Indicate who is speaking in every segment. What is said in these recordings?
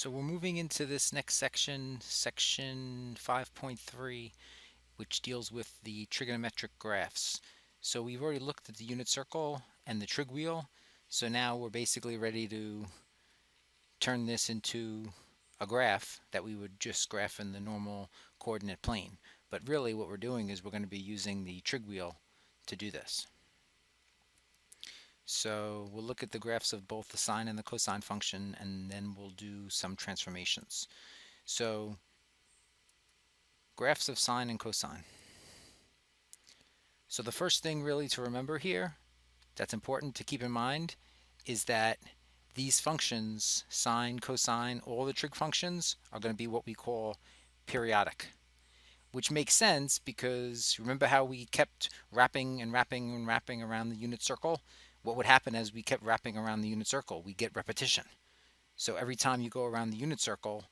Speaker 1: So we're moving into this next section, section 5.3, which deals with the trigonometric graphs. So we've already looked at the unit circle and the trig wheel. So now we're basically ready to turn this into a graph that we would just graph in the normal coordinate plane. But really what we're doing is we're going to be using the trig wheel to do this. So we'll look at the graphs of both the sine and the cosine function, and then we'll do some transformations. So graphs of sine and cosine. So the first thing really to remember here that's important to keep in mind is that these functions, sine, cosine, all the trig functions are going to be what we call periodic, which makes sense because remember how we kept wrapping and wrapping and wrapping around the unit circle? What would happen as we kept wrapping around the unit circle? We get repetition. So every time you go around the unit circle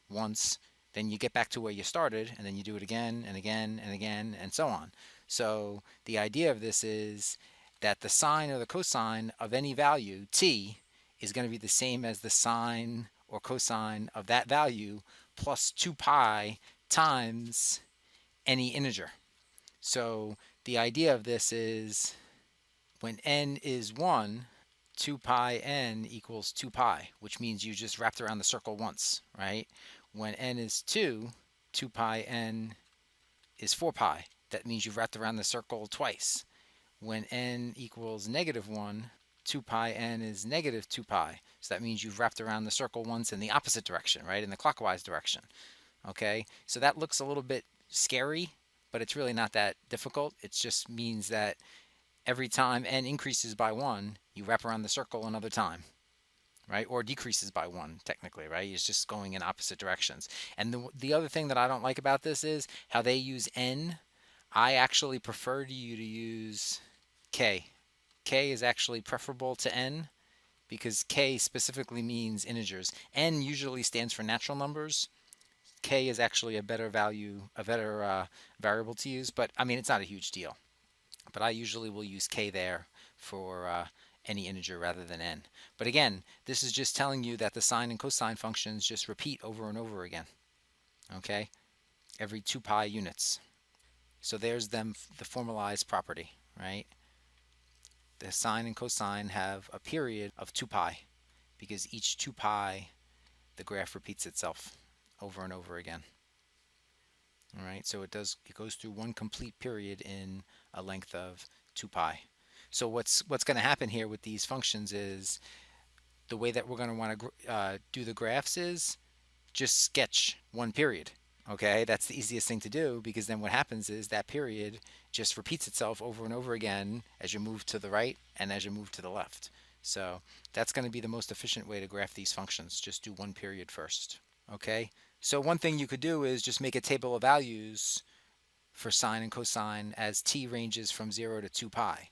Speaker 1: once, then you get back to where you started, and then you do it again and again and again and so on. So the idea of this is that the sine or the cosine of any value, t, is going to be the same as the sine or cosine of that value plus 2 pi times any integer. So the idea of this is when n is 1, 2 pi n equals 2 pi, which means you just wrapped around the circle once, right? When n is 2, 2 pi n is 4 pi. That means you've wrapped around the circle twice. When n equals negative 1, 2 pi n is negative 2 pi. So that means you've wrapped around the circle once in the opposite direction, right? In the clockwise direction. Okay? So that looks a little bit scary, but it's really not that difficult. It just means that every time n increases by 1, you wrap around the circle another time, right? Or decreases by 1, technically, right? It's just going in opposite directions. And the other thing that I don't like about this is how they use n. I actually prefer you to use k. K is actually preferable to n because k specifically means integers. N usually stands for natural numbers. K is actually a better value, a better variable to use, but I mean, it's not a huge deal. But I usually will use k there for any integer rather than n. But again, this is just telling you that the sine and cosine functions just repeat over and over again, okay, every 2 pi units. So there's them, the formalized property, right? The sine and cosine have a period of 2 pi because each 2 pi the graph repeats itself over and over again. All right, so it goes through one complete period in a length of 2 pi. So what's going to happen here with these functions is the way that we're going to want to do the graphs is just sketch one period. Okay, that's the easiest thing to do because then what happens is that period just repeats itself over and over again as you move to the right and as you move to the left. So that's going to be the most efficient way to graph these functions. Just do one period first. Okay, so one thing you could do is just make a table of values for sine and cosine as t ranges from 0 to 2 pi.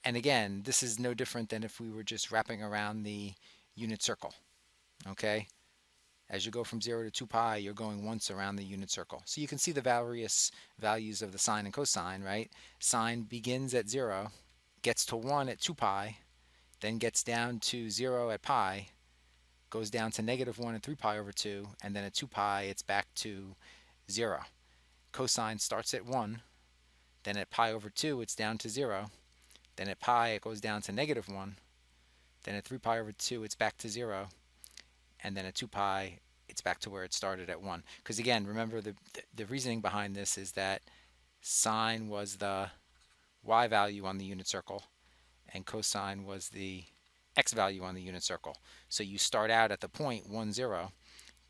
Speaker 1: And again, this is no different than if we were just wrapping around the unit circle. Okay, as you go from 0 to 2 pi, you're going once around the unit circle. So you can see the various values of the sine and cosine, right? Sine begins at 0, gets to 1 at 2 pi, then gets down to 0 at pi, goes down to negative 1 at 3 pi over 2, and then at 2 pi it's back to 0. Cosine starts at 1, then at pi over 2 it's down to 0, then at pi it goes down to negative 1, then at 3 pi over 2 it's back to 0, and then at 2 pi it's back to where it started at 1. Because again, remember the reasoning behind this is that sine was the y value on the unit circle and cosine was the x value on the unit circle. So you start out at the point 1, 0,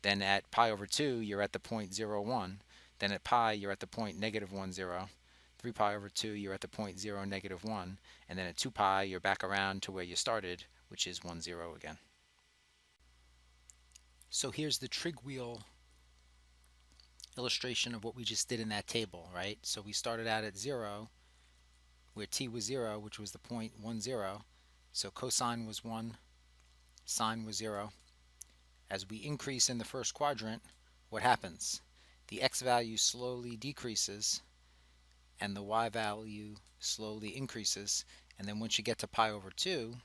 Speaker 1: then at pi over 2 you're at the point 0, 1, then at pi you're at the point negative 1, 0, 3 pi over 2 you're at the point 0, negative 1, and then at 2 pi you're back around to where you started, which is 1, 0 again. So here's the trig wheel illustration of what we just did in that table, right? So we started out at 0, where t was 0, which was the point 1, 0. So cosine was 1, sine was 0. As we increase in the first quadrant, what happens? The x value slowly decreases, and the y value slowly increases. And then once you get to pi over 2,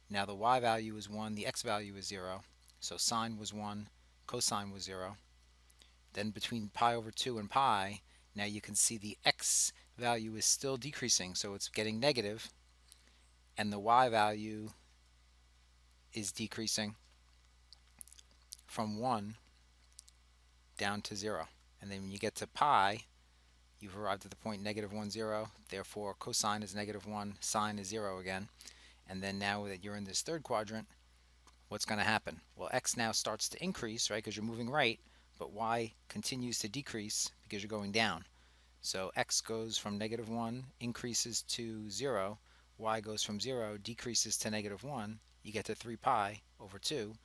Speaker 1: now the y value is 1, the x value is 0. So sine was 1, cosine was 0. Then between pi over 2 and pi, now you can see the x value is still decreasing, so it's getting negative, and the y value is decreasing from 1 down to 0. And then when you get to pi, you've arrived at the point negative 1, 0. Therefore, cosine is negative 1, sine is 0 again. And then now that you're in this third quadrant, what's going to happen? Well, x now starts to increase, right, because you're moving right, but y continues to decrease because you're going down. So x goes from negative 1, increases to 0. Y goes from 0, decreases to negative 1. You get to 3 pi over 2,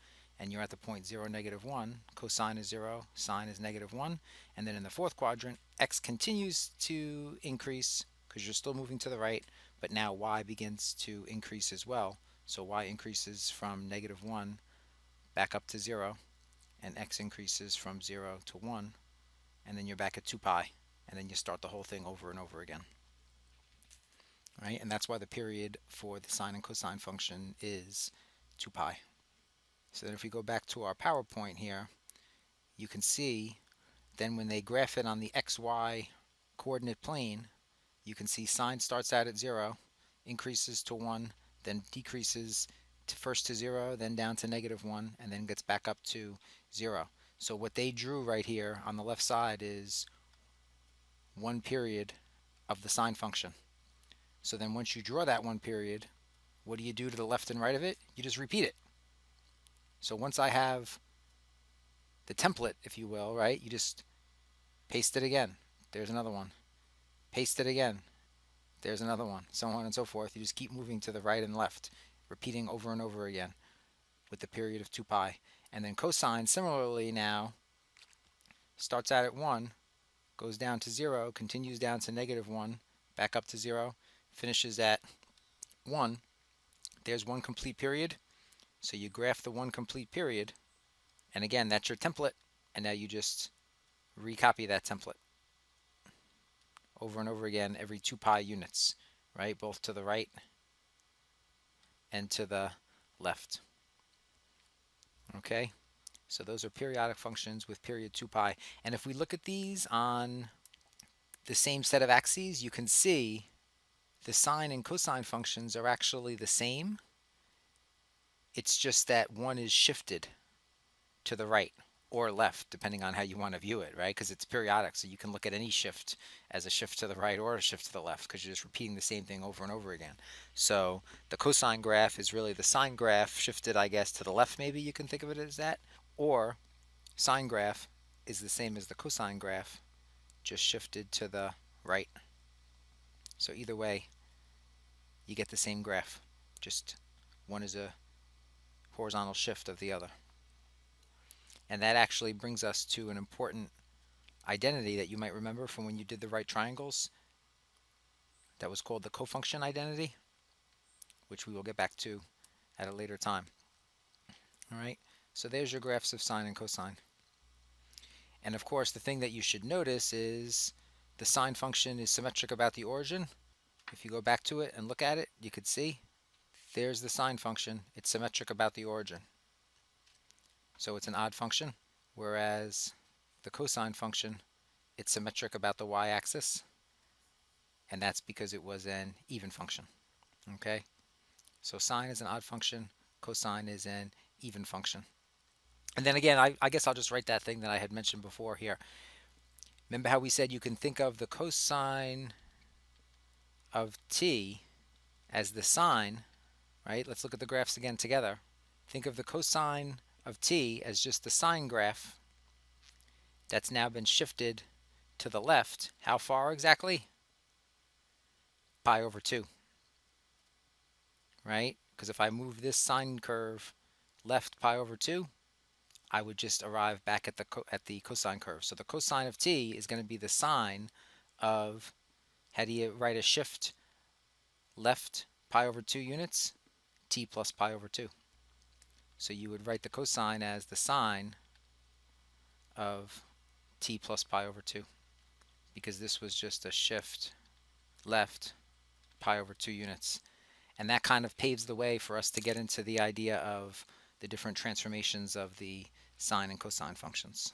Speaker 1: and you're at the point 0, negative 1. Cosine is 0, sine is negative 1. And then in the fourth quadrant, x continues to increase because you're still moving to the right, but now y begins to increase as well. So y increases from negative 1 back up to 0, and x increases from 0 to 1, and then you're back at 2 pi. And then you start the whole thing over and over again. Right? And that's why the period for the sine and cosine function is 2 pi. So then if we go back to our PowerPoint here, you can see then when they graph it on the xy coordinate plane, you can see sine starts out at 0, increases to 1, then decreases first to 0, then down to negative 1, and then gets back up to 0. So what they drew right here on the left side is one period of the sine function. So then once you draw that one period, what do you do to the left and right of it? You just repeat it. So once I have the template, if you will, right, you just paste it again. There's another one. Paste it again. There's another one. So on and so forth. You just keep moving to the right and left, repeating over and over again with the period of 2 pi. And then cosine, similarly now, starts out at 1, goes down to 0, continues down to negative 1, back up to 0, finishes at 1. There's one complete period. So you graph the one complete period. And again, that's your template. And now you just recopy that template over and over again every 2 pi units, right? Both to the right and to the left. Okay? So those are periodic functions with period 2 pi. And if we look at these on the same set of axes, you can see the sine and cosine functions are actually the same. It's just that one is shifted to the right or left, depending on how you want to view it, right? Because it's periodic, so you can look at any shift as a shift to the right or a shift to the left because you're just repeating the same thing over and over again. So the cosine graph is really the sine graph shifted, I guess, to the left, maybe you can think of it as that. Or sine graph is the same as the cosine graph, just shifted to the right. So either way, you get the same graph. Just one is a horizontal shift of the other. And that actually brings us to an important identity that you might remember from when you did the right triangles. That was called the cofunction identity, which we will get back to at a later time. All right, so there's your graphs of sine and cosine. And of course, the thing that you should notice is the sine function is symmetric about the origin. If you go back to it and look at it, you could see there's the sine function. It's symmetric about the origin. So it's an odd function, whereas the cosine function, it's symmetric about the y-axis, and that's because it was an even function. Okay? So sine is an odd function, cosine is an even function. And then again, I guess I'll just write that thing that I had mentioned before here. Remember how we said you can think of the cosine of t as the sine, right? Let's look at the graphs again together. Think of the cosine of t as just the sine graph that's now been shifted to the left. How far exactly? Pi over 2, right? Because if I move this sine curve left pi over 2, I would just arrive back at the cosine curve. So the cosine of t is going to be the sine of, how do you write a shift left pi over 2 units? T plus pi over 2. So you would write the cosine as the sine of t plus pi over 2, because this was just a shift left pi over 2 units. And that kind of paves the way for us to get into the idea of the different transformations of the sine and cosine functions.